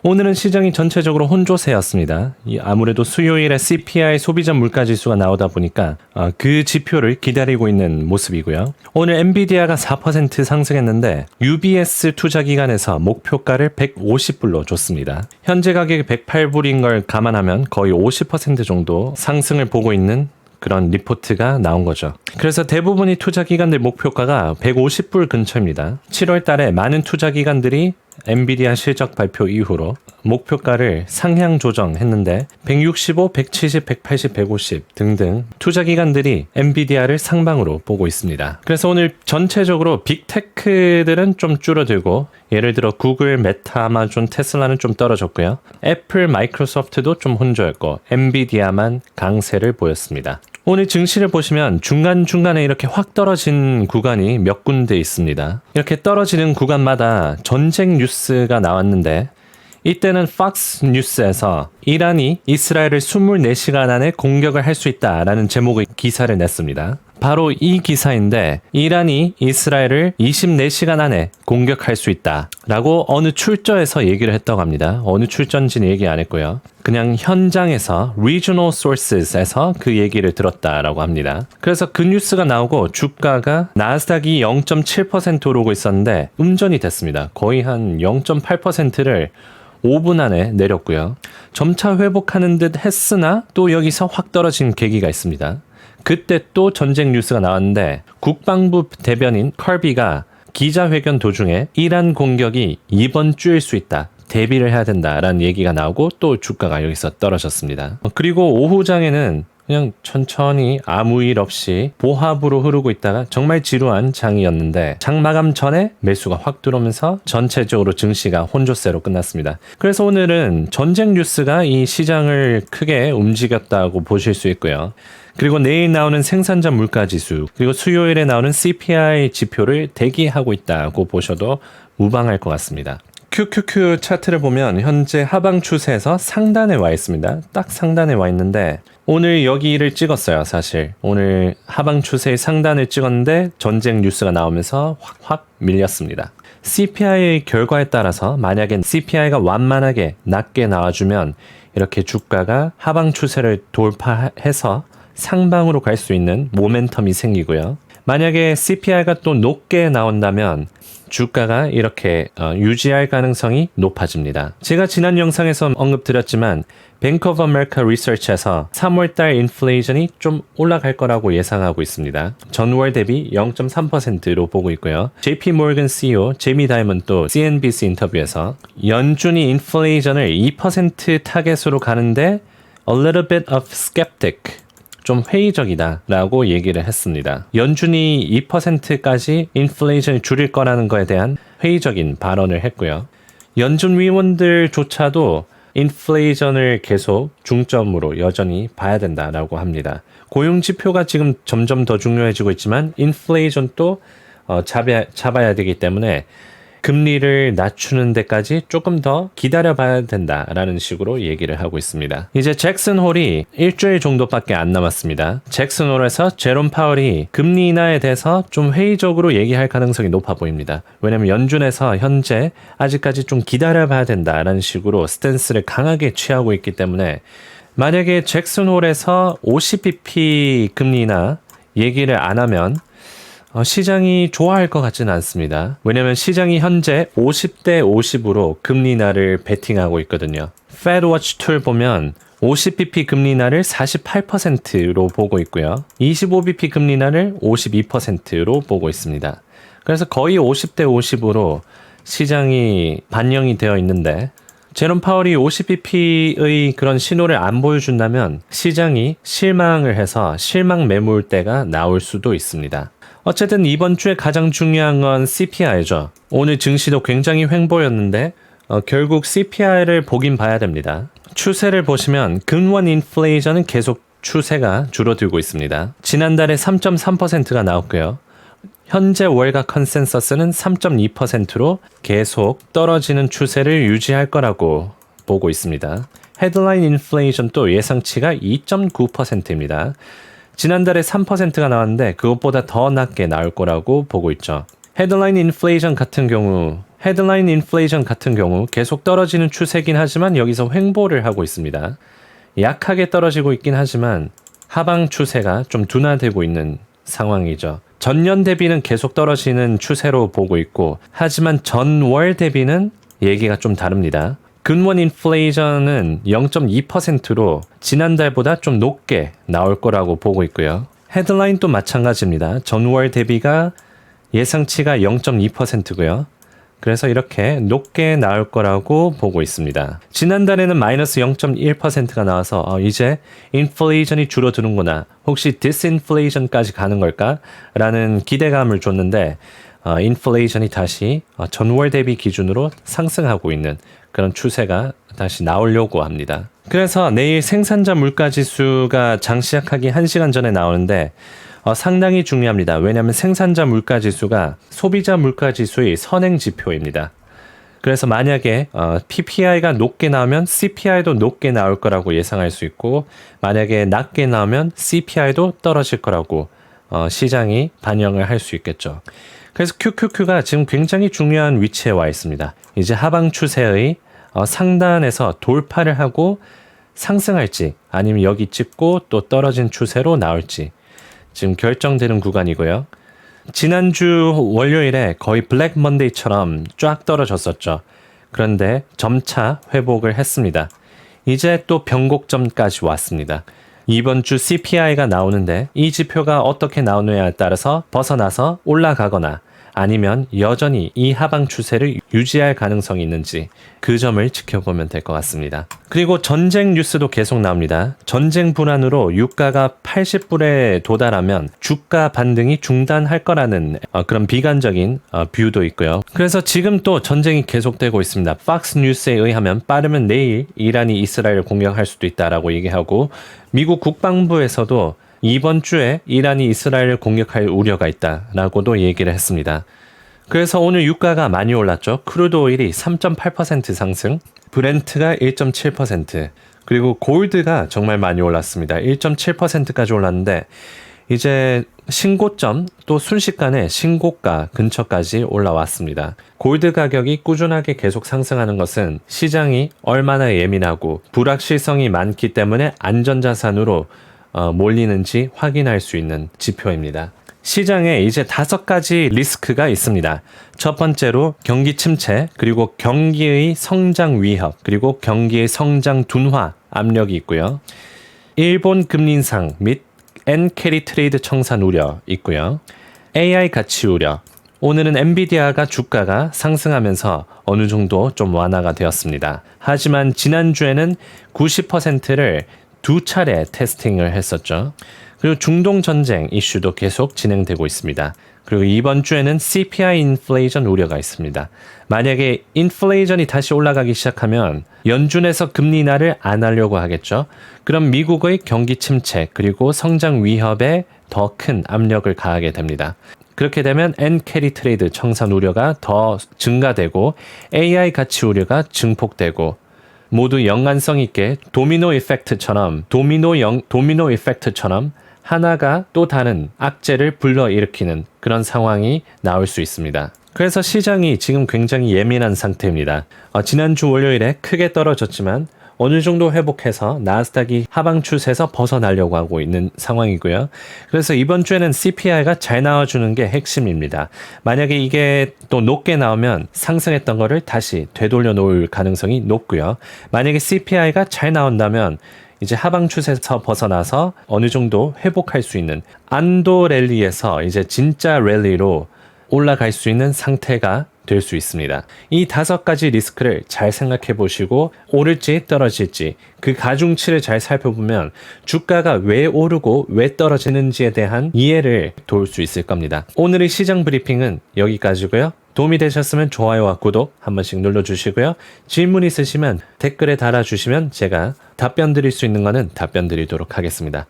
오늘은 시장이 전체적으로 혼조세였습니다. 아무래도 수요일에 CPI 소비자 물가지수가 나오다 보니까 그 지표를 기다리고 있는 모습이고요. 오늘 엔비디아가 4% 상승했는데 UBS 투자기관에서 목표가를 150불로 줬습니다. 현재 가격이 108불인 걸 감안하면 거의 50% 정도 상승을 보고 있는 그런 리포트가 나온 거죠. 그래서 대부분의 투자기관들 목표가가 150불 근처입니다. 7월 달에 많은 투자기관들이 엔비디아 실적 발표 이후로 목표가를 상향 조정했는데 165, 170, 180, 150 등등 투자기관들이 엔비디아를 상방으로 보고 있습니다. 그래서 오늘 전체적으로 빅테크들은 좀 줄어들고 예를 들어 구글, 메타, 아마존, 테슬라는 좀 떨어졌고요. 애플, 마이크로소프트도 좀 혼조였고 엔비디아만 강세를 보였습니다. 오늘 증시를 보시면 중간중간에 이렇게 확 떨어진 구간이 몇 군데 있습니다. 이렇게 떨어지는 구간마다 전쟁 뉴스가 나왔는데 이때는 팍스 뉴스에서 이란이 이스라엘을 24시간 안에 공격을 할 수 있다라는 제목의 기사를 냈습니다. 바로 이 기사인데 이란이 이스라엘을 24시간 안에 공격할 수 있다라고 어느 출처에서 얘기를 했다고 합니다. 어느 출처인지는 얘기 안 했고요. 그냥 현장에서 regional sources에서 그 얘기를 들었다라고 합니다. 그래서 그 뉴스가 나오고 주가가 나스닥이 0.7% 오르고 있었는데 음전이 됐습니다. 거의 한 0.8%를 5분 안에 내렸고요. 점차 회복하는 듯 했으나 또 여기서 확 떨어진 계기가 있습니다. 그때 또 전쟁 뉴스가 나왔는데 국방부 대변인 커비가 기자회견 도중에 이란 공격이 이번 주일 수 있다. 대비를 해야 된다라는 얘기가 나오고 또 주가가 여기서 떨어졌습니다. 그리고 오후장에는 그냥 천천히 아무 일 없이 보합으로 흐르고 있다가 정말 지루한 장이었는데 장 마감 전에 매수가 확 들어오면서 전체적으로 증시가 혼조세로 끝났습니다. 그래서 오늘은 전쟁 뉴스가 이 시장을 크게 움직였다고 보실 수 있고요. 그리고 내일 나오는 생산자 물가지수 그리고 수요일에 나오는 CPI 지표를 대기하고 있다고 보셔도 무방할 것 같습니다. QQQ 차트를 보면 현재 하방 추세에서 상단에 와 있습니다. 딱 상단에 와 있는데 오늘 여기를 찍었어요. 사실 오늘 하방 추세의 상단을 찍었는데 전쟁 뉴스가 나오면서 확 밀렸습니다. CPI의 결과에 따라서 만약에 CPI가 완만하게 낮게 나와주면 이렇게 주가가 하방 추세를 돌파해서 상방으로 갈 수 있는 모멘텀이 생기고요. 만약에 CPI가 또 높게 나온다면 주가가 이렇게 유지할 가능성이 높아집니다. 제가 지난 영상에서 언급드렸지만 뱅크 오브 아메리카 리서치에서 3월달 인플레이션이 좀 올라갈 거라고 예상하고 있습니다. 전월 대비 0.3%로 보고 있고요. JP 모건 CEO 제미 다이먼도 CNBC 인터뷰에서 연준이 인플레이션을 2% 타겟으로 가는데 a little bit of skeptic 좀 회의적이다 라고 얘기를 했습니다. 연준이 2%까지 인플레이션을 줄일 거라는 거에 대한 회의적인 발언을 했고요. 연준 위원들조차도 인플레이션을 계속 중점으로 여전히 봐야 된다라고 합니다. 고용 지표가 지금 점점 더 중요해지고 있지만 인플레이션도 잡아야 되기 때문에 금리를 낮추는 데까지 조금 더 기다려봐야 된다라는 식으로 얘기를 하고 있습니다. 이제 잭슨 홀이 일주일 정도밖에 안 남았습니다. 잭슨 홀에서 제롬 파월이 금리 인하에 대해서 좀 회의적으로 얘기할 가능성이 높아 보입니다. 왜냐하면 연준에서 현재 아직까지 좀 기다려봐야 된다라는 식으로 스탠스를 강하게 취하고 있기 때문에 만약에 잭슨 홀에서 50bp 금리 인하 얘기를 안 하면 시장이 좋아할 것 같지는 않습니다. 왜냐하면 시장이 현재 50대 50으로 금리 인하를 베팅하고 있거든요. FedWatch 툴 보면 50bp 금리 인하를 48%로 보고 있고요. 25bp 금리 인하를 52%로 보고 있습니다. 그래서 거의 50대 50으로 시장이 반영이 되어 있는데 제롬 파월이 50bp의 그런 신호를 안 보여준다면 시장이 실망을 해서 실망 매물대가 나올 수도 있습니다. 어쨌든 이번 주에 가장 중요한 건 CPI죠. 오늘 증시도 굉장히 횡보였는데 결국 CPI를 보긴 봐야 됩니다. 추세를 보시면 근원 인플레이션은 계속 추세가 줄어들고 있습니다. 지난달에 3.3%가 나왔고요. 현재 월가 컨센서스는 3.2%로 계속 떨어지는 추세를 유지할 거라고 보고 있습니다. 헤드라인 인플레이션도 예상치가 2.9%입니다. 지난달에 3%가 나왔는데 그것보다 더 낮게 나올 거라고 보고 있죠. 헤드라인 인플레이션 같은 경우 헤드라인 인플레이션 같은 경우 계속 떨어지는 추세긴 하지만 여기서 횡보를 하고 있습니다. 약하게 떨어지고 있긴 하지만 하방 추세가 좀 둔화되고 있는 상황이죠. 전년 대비는 계속 떨어지는 추세로 보고 있고 하지만 전월 대비는 얘기가 좀 다릅니다. 근원 인플레이션은 0.2%로 지난달보다 좀 높게 나올 거라고 보고 있고요. 헤드라인도 마찬가지입니다. 전월 대비가 예상치가 0.2%고요. 그래서 이렇게 높게 나올 거라고 보고 있습니다. 지난달에는 마이너스 0.1%가 나와서 이제 인플레이션이 줄어드는구나. 혹시 디스인플레이션까지 가는 걸까? 라는 기대감을 줬는데 인플레이션이 다시 전월 대비 기준으로 상승하고 있는 그런 추세가 다시 나오려고 합니다. 그래서 내일 생산자 물가지수가 장 시작하기 1시간 전에 나오는데 상당히 중요합니다. 왜냐하면 생산자 물가지수가 소비자 물가지수의 선행 지표입니다. 그래서 만약에 PPI가 높게 나오면 CPI도 높게 나올 거라고 예상할 수 있고 만약에 낮게 나오면 CPI도 떨어질 거라고 시장이 반영을 할 수 있겠죠. 그래서 QQQ가 지금 굉장히 중요한 위치에 와 있습니다. 이제 하방 추세의 상단에서 돌파를 하고 상승할지 아니면 여기 찍고 또 떨어진 추세로 나올지 지금 결정되는 구간이고요. 지난주 월요일에 거의 블랙 먼데이처럼 쫙 떨어졌었죠. 그런데 점차 회복을 했습니다. 이제 또 변곡점까지 왔습니다. 이번 주 CPI가 나오는데 이 지표가 어떻게 나오느냐에 따라서 벗어나서 올라가거나 아니면 여전히 이 하방 추세를 유지할 가능성이 있는지 그 점을 지켜보면 될 것 같습니다. 그리고 전쟁 뉴스도 계속 나옵니다. 전쟁 불안으로 유가가 80불에 도달하면 주가 반등이 중단할 거라는 그런 비관적인 뷰도 있고요. 그래서 지금 또 전쟁이 계속되고 있습니다. 팍스 뉴스에 의하면 빠르면 내일 이란이 이스라엘을 공격할 수도 있다라고 얘기하고 미국 국방부에서도 이번 주에 이란이 이스라엘을 공격할 우려가 있다라고도 얘기를 했습니다. 그래서 오늘 유가가 많이 올랐죠. 크루드 오일이 3.8% 상승, 브렌트가 1.7%, 그리고 골드가 정말 많이 올랐습니다. 1.7%까지 올랐는데 이제 신고점 또 순식간에 신고가 근처까지 올라왔습니다. 골드 가격이 꾸준하게 계속 상승하는 것은 시장이 얼마나 예민하고 불확실성이 많기 때문에 안전자산으로 몰리는지 확인할 수 있는 지표입니다. 시장에 이제 5가지 리스크가 있습니다. 첫 번째로 경기 침체, 그리고 경기의 성장 위협, 그리고 경기의 성장 둔화 압력이 있고요. 일본 금리 인상 및 엔캐리 트레이드 청산 우려 있고요. AI 가치 우려. 오늘은 엔비디아가 주가가 상승하면서 어느 정도 좀 완화가 되었습니다. 하지만 지난주에는 90%를 2차례 테스팅을 했었죠. 그리고 중동 전쟁 이슈도 계속 진행되고 있습니다. 그리고 이번 주에는 CPI 인플레이션 우려가 있습니다. 만약에 인플레이션이 다시 올라가기 시작하면 연준에서 금리 인하를 안 하려고 하겠죠. 그럼 미국의 경기 침체 그리고 성장 위협에 더 큰 압력을 가하게 됩니다. 그렇게 되면 엔캐리 트레이드 청산 우려가 더 증가되고 AI 가치 우려가 증폭되고 모두 연관성 있게 도미노 이펙트처럼 하나가 또 다른 악재를 불러일으키는 그런 상황이 나올 수 있습니다. 그래서 시장이 지금 굉장히 예민한 상태입니다. 지난주 월요일에 크게 떨어졌지만 어느 정도 회복해서 나스닥이 하방 추세에서 벗어나려고 하고 있는 상황이고요. 그래서 이번 주에는 CPI가 잘 나와주는 게 핵심입니다. 만약에 이게 또 높게 나오면 상승했던 거를 다시 되돌려 놓을 가능성이 높고요. 만약에 CPI가 잘 나온다면 이제 하방 추세에서 벗어나서 어느 정도 회복할 수 있는 안도 랠리에서 이제 진짜 랠리로 올라갈 수 있는 상태가 될 수 있습니다. 이 5가지 리스크를 잘 생각해 보시고 오를지 떨어질지 그 가중치를 잘 살펴보면 주가가 왜 오르고 왜 떨어지는지에 대한 이해를 도울 수 있을 겁니다. 오늘의 시장 브리핑은 여기까지고요. 도움이 되셨으면 좋아요와 구독 한 번씩 눌러주시고요. 질문 있으시면 댓글에 달아주시면 제가 답변 드릴 수 있는 거는 답변 드리도록 하겠습니다.